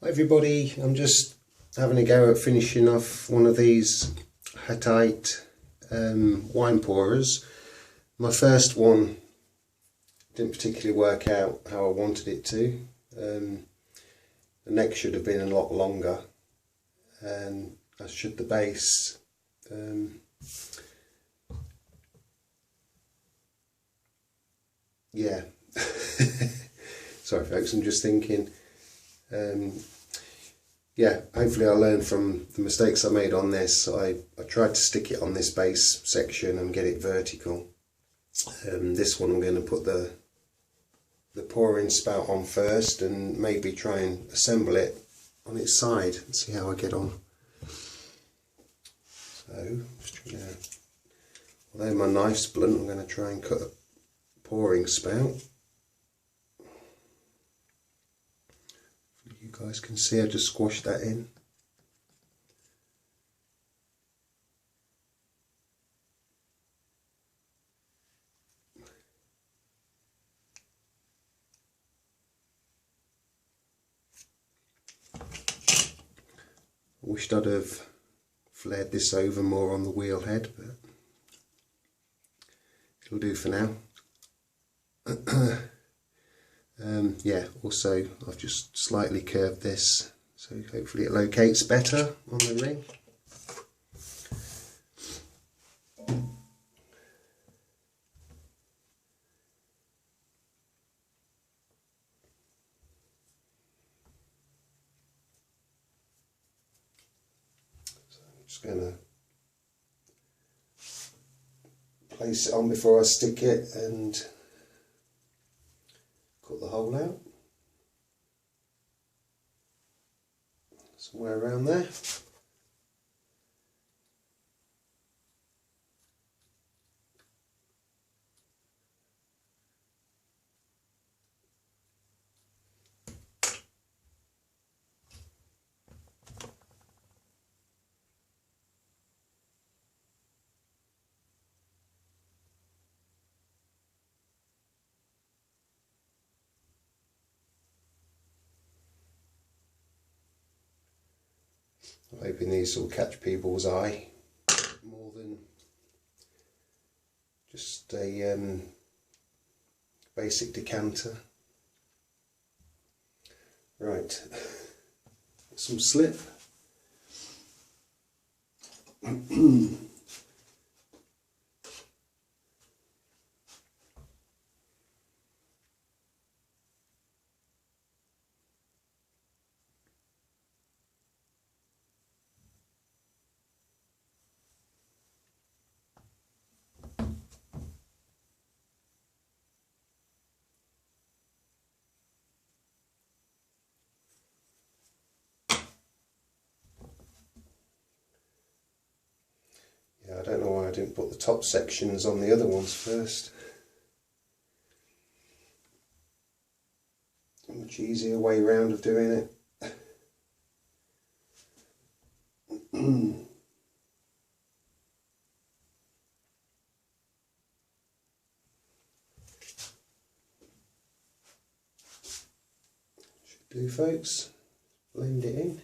Hi everybody, I'm just having a go at finishing off one of these Hittite wine pourers. My first one didn't particularly work out how I wanted it to. The neck should have been a lot longer, and as should the base. Yeah, sorry folks, I'm just thinking. Yeah, hopefully I'll learn from the mistakes I made on this. I tried to stick it on this base section and get it vertical. This one I'm going to put the pouring spout on first and maybe try and assemble it on its side and see how I get on. So, although my knife's blunt, I'm going to try and cut a pouring spout. You guys can see I just squashed that in. I wished I'd have flared this over more on the wheel head, but it'll do for now. Yeah, also I've just slightly curved this, so hopefully it locates better on the ring. So I'm just going to place it on before I stick it and cut the hole out. Somewhere around there. I'm hoping these will catch people's eye more than just a basic decanter. Right, some slip. I don't know why I didn't put the top sections on the other ones first. A much easier way round of doing it. Should do, folks. Blend it in.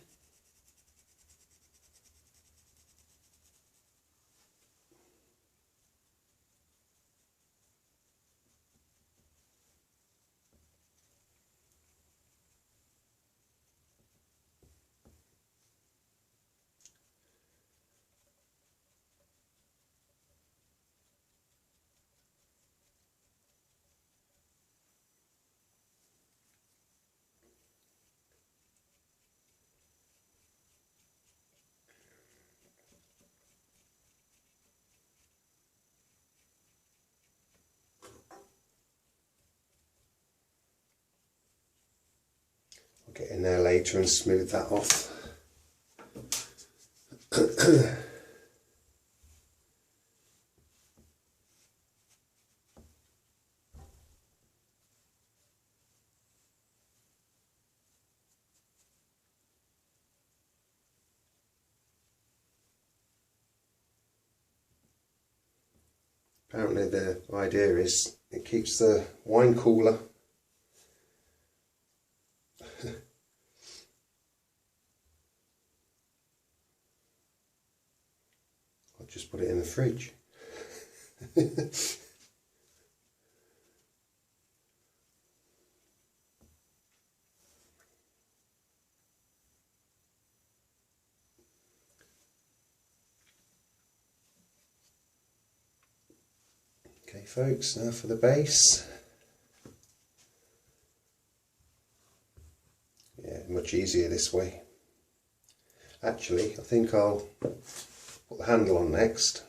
I'll get in there later and smooth that off. Apparently the idea is it keeps the wine cooler. just put it in the fridge. Okay folks, now for the base. Yeah, much easier this way. Actually, I think I'll put the handle on next.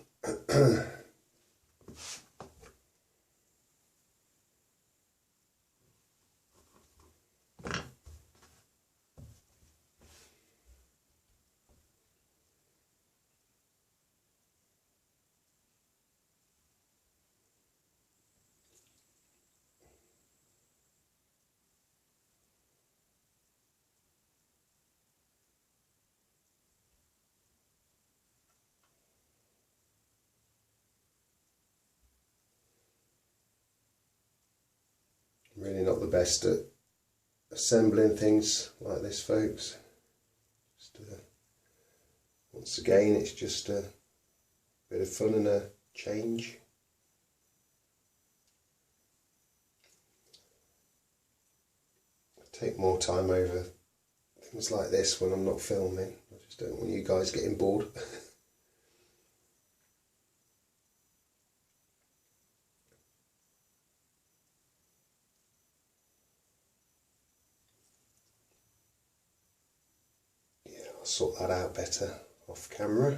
Really not the best at assembling things like this, folks. Once again, it's just a bit of fun and a change. I take more time over things like this when I'm not filming. I just don't want you guys getting bored. I'll sort that out better off camera.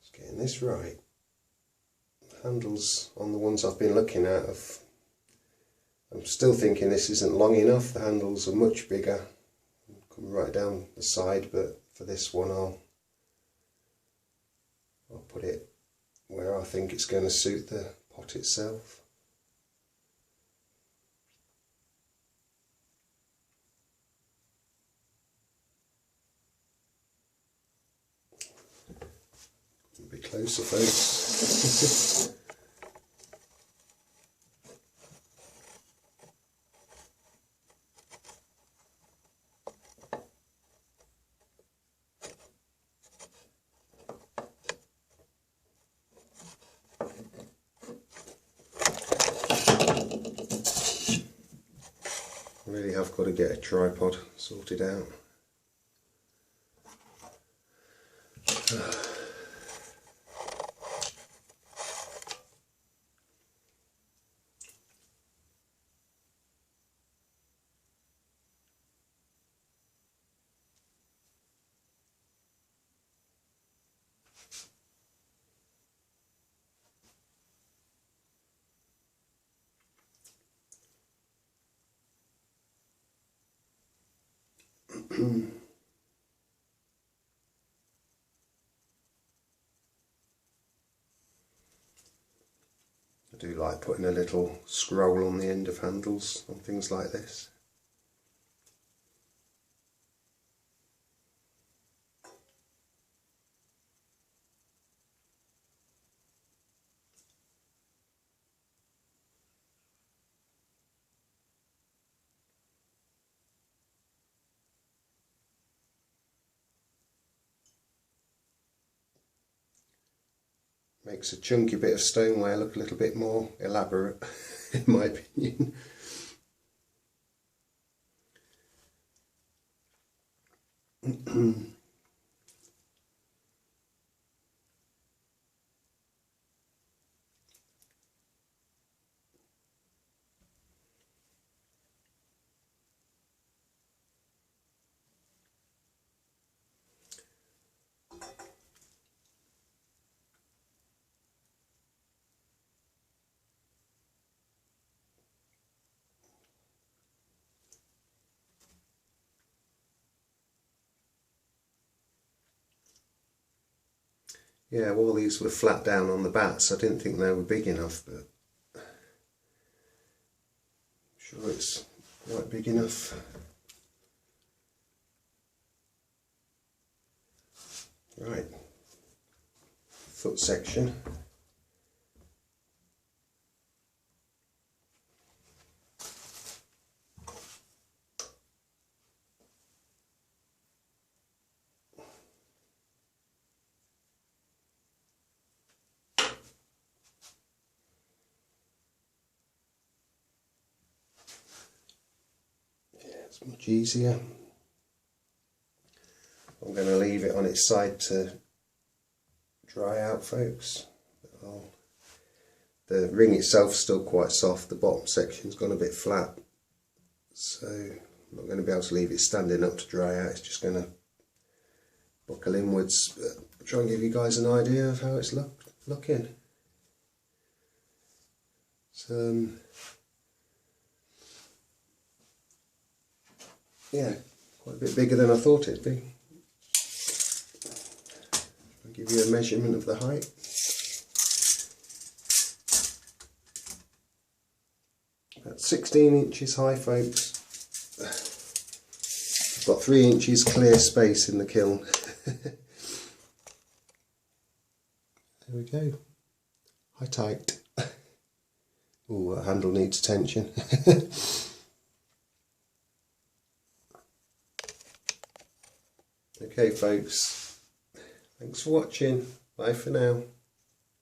Just getting this right. The handles on the ones I've been looking at, I'm still thinking this isn't long enough. The handles are much bigger, come right down the side, but for this one I'll put it where I think it's going to suit the pot itself. A bit closer, folks. Really have got to get a tripod sorted out. I do like putting a little scroll on the end of handles on things like this. Makes a chunky bit of stoneware look a little bit more elaborate, in my opinion. Yeah, well, these were flat down on the bats. I didn't think they were big enough, but I'm sure it's quite big enough. foot section. It's much easier. I'm going to leave it on its side to dry out, folks. The ring itself is still quite soft, the bottom section's gone a bit flat, so I'm not going to be able to leave it standing up to dry out. It's just going to buckle inwards, but I'll try and give you guys an idea of how it's looking. Yeah, quite a bit bigger than I thought it'd be. I'll give you a measurement of the height. About 16 inches high, folks. I've got 3 inches clear space in the kiln. There we go. Hittite. Oh, that handle needs attention. Okay folks, thanks for watching, bye for now.